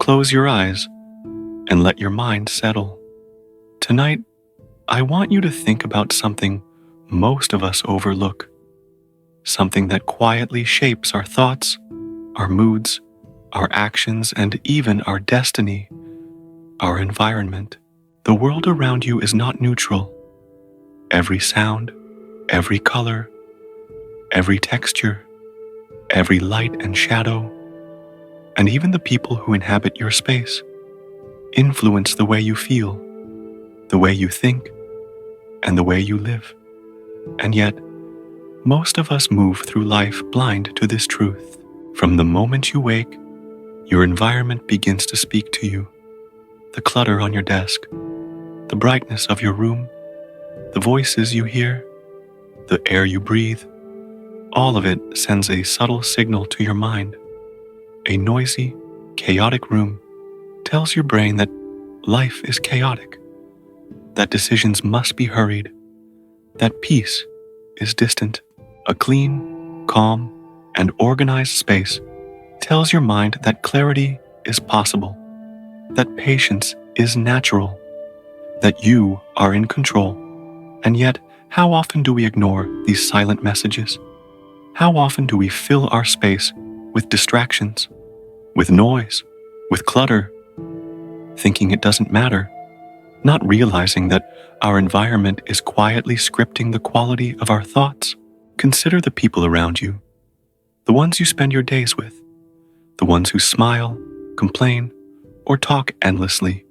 close your eyes and let your mind settle. Tonight, I want you to think about something most of us overlook, something that quietly shapes our thoughts, our moods, our actions, and even our destiny, our environment. The world around you is not neutral. Every sound, every color, every texture, every light and shadow, and even the people who inhabit your space influence the way you feel, the way you think, and the way you live. And yet, most of us move through life blind to this truth. From the moment you wake, your environment begins to speak to you. The clutter on your desk, the brightness of your room, the voices you hear, the air you breathe, all of it sends a subtle signal to your mind. A noisy, chaotic room tells your brain that life is chaotic, that decisions must be hurried, that peace is distant. A clean, calm, and organized space tells your mind that clarity is possible, that patience is natural, that you are in control. And yet, how often do we ignore these silent messages? How often do we fill our space with distractions, with noise, with clutter, thinking it doesn't matter, not realizing that our environment is quietly scripting the quality of our thoughts? Consider the people around you, the ones you spend your days with, the ones who smile, complain, or talk endlessly,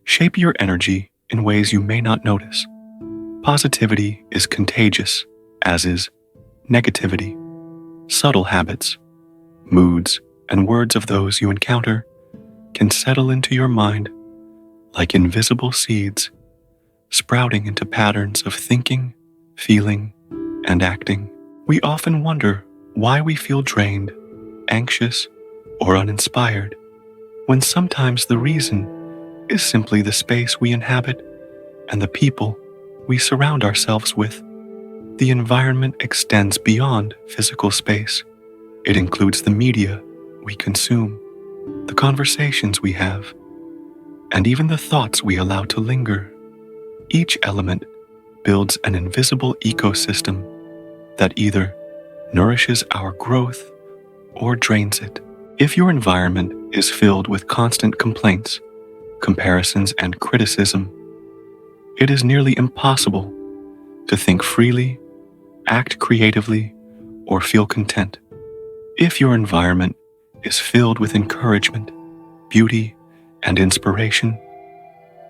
shape your energy in ways you may not notice. Positivity is contagious, as is negativity. Subtle habits, moods, and words of those you encounter can settle into your mind like invisible seeds, sprouting into patterns of thinking, feeling, and acting. We often wonder why we feel drained, anxious, or uninspired, when sometimes the reason is simply the space we inhabit and the people we surround ourselves with. The environment extends beyond physical space. It includes the media we consume, the conversations we have, and even the thoughts we allow to linger. Each element builds an invisible ecosystem that either nourishes our growth or drains it. If your environment is filled with constant complaints, comparisons, and criticism, it is nearly impossible to think freely, act creatively, or feel content. If your environment is filled with encouragement, beauty, and inspiration,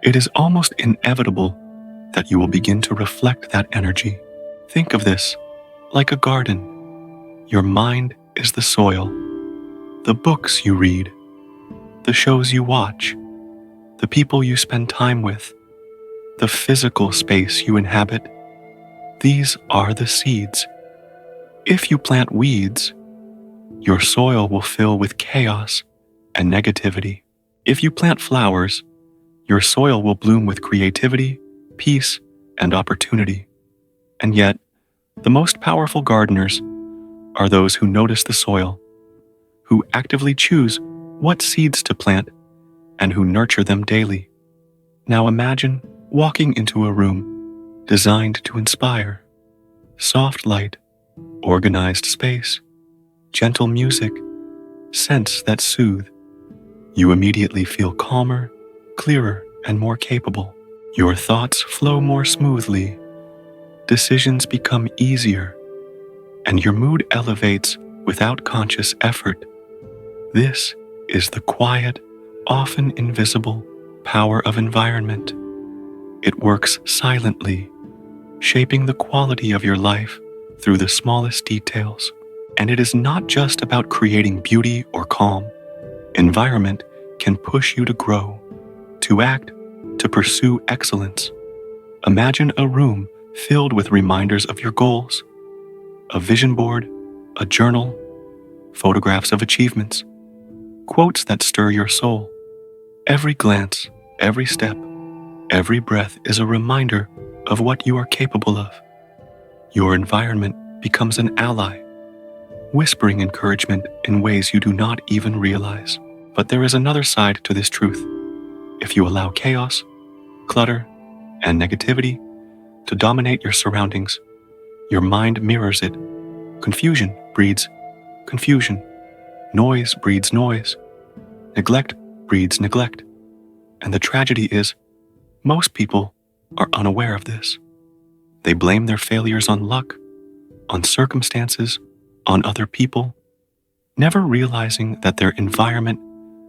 it is almost inevitable that you will begin to reflect that energy. Think of this like a garden. Your mind is the soil, the books you read, the shows you watch, the people you spend time with, the physical space you inhabit. These are the seeds. If you plant weeds, your soil will fill with chaos and negativity. If you plant flowers, your soil will bloom with creativity, peace, and opportunity. And yet, the most powerful gardeners are those who notice the soil, who actively choose what seeds to plant, and who nurture them daily. Now imagine walking into a room designed to inspire. Soft light, organized space, gentle music, scents that soothe. You immediately feel calmer, clearer, and more capable. Your thoughts flow more smoothly, decisions become easier, and your mood elevates without conscious effort. This is the quiet, often invisible power of environment. It works silently, shaping the quality of your life through the smallest details. And it is not just about creating beauty or calm. Environment can push you to grow, to act, to pursue excellence. Imagine a room filled with reminders of your goals, a vision board, a journal, photographs of achievements, quotes that stir your soul. Every glance, every step, every breath is a reminder of what you are capable of. Your environment becomes an ally, whispering encouragement in ways you do not even realize. But there is another side to this truth. If you allow chaos, clutter, and negativity to dominate your surroundings, your mind mirrors it. Confusion breeds confusion. Noise breeds noise. Neglect breeds neglect. And the tragedy is, most people are unaware of this. They blame their failures on luck, on circumstances, on other people, never realizing that their environment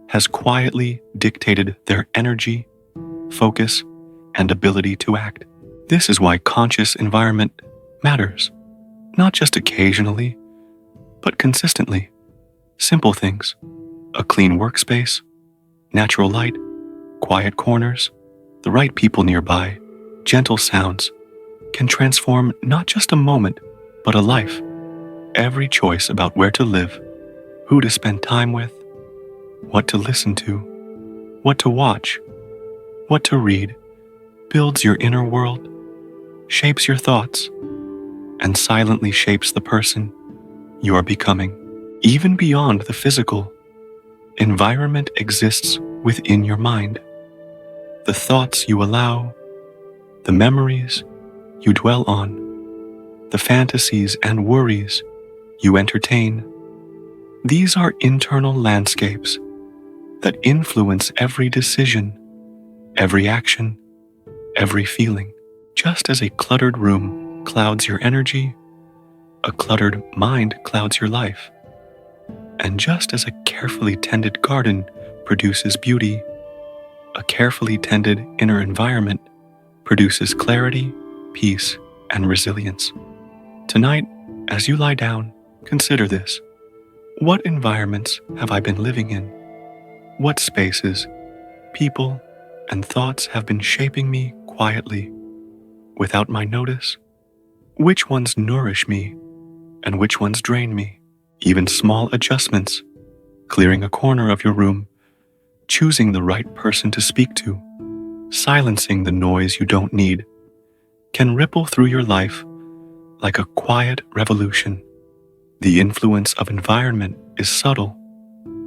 has quietly dictated their energy, focus, and ability to act. This is why conscious environment matters, not just occasionally, but consistently. Simple things: a clean workspace, natural light, quiet corners, the right people nearby, gentle sounds, can transform not just a moment, but a life. Every choice about where to live, who to spend time with, what to listen to, what to watch, what to read, builds your inner world, shapes your thoughts, and silently shapes the person you are becoming. Even beyond the physical, environment exists within your mind. The thoughts you allow, the memories you dwell on, the fantasies and worries you entertain, these are internal landscapes that influence every decision, every action, every feeling. Just as a cluttered room clouds your energy, a cluttered mind clouds your life. And just as a carefully tended garden produces beauty, a carefully tended inner environment produces clarity, peace, and resilience. Tonight, as you lie down, consider this. What environments have I been living in? What spaces, people, and thoughts have been shaping me quietly, without my notice? Which ones nourish me, and which ones drain me? Even small adjustments, clearing a corner of your room, choosing the right person to speak to, silencing the noise you don't need, can ripple through your life like a quiet revolution. The influence of environment is subtle,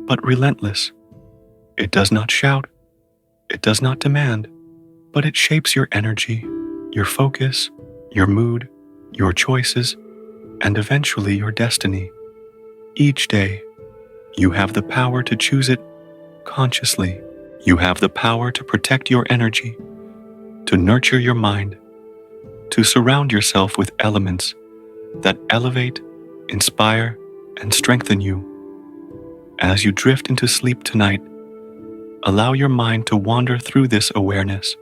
but relentless. It does not shout, it does not demand, but it shapes your energy, your focus, your mood, your choices, and eventually your destiny. Each day, you have the power to choose it consciously. You have the power to protect your energy, to nurture your mind, to surround yourself with elements that elevate, inspire, and strengthen you. As you drift into sleep tonight, allow your mind to wander through this awareness.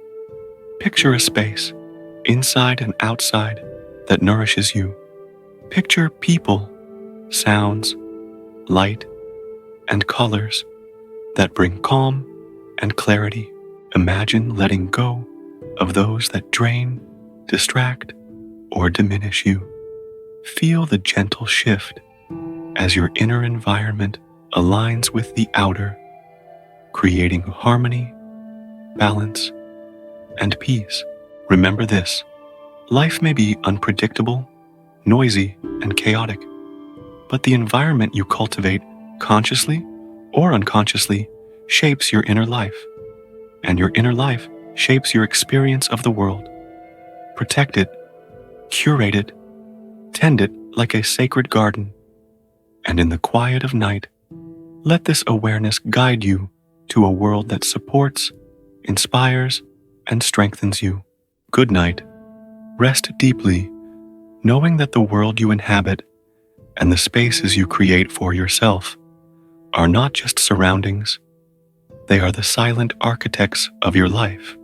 Picture a space, inside and outside, that nourishes you. Picture people, sounds, light, and colors that bring calm and clarity. Imagine letting go of those that drain, distract, or diminish you. Feel the gentle shift as your inner environment aligns with the outer, creating harmony, balance, and peace. Remember this: life may be unpredictable, noisy, and chaotic, but the environment you cultivate consciously or unconsciously shapes your inner life, and your inner life shapes your experience of the world. Protect it, curate it, tend it like a sacred garden, and in the quiet of night, let this awareness guide you to a world that supports, inspires, and strengthens you. Good night. Rest deeply, knowing that the world you inhabit and the spaces you create for yourself are not just surroundings, they are the silent architects of your life.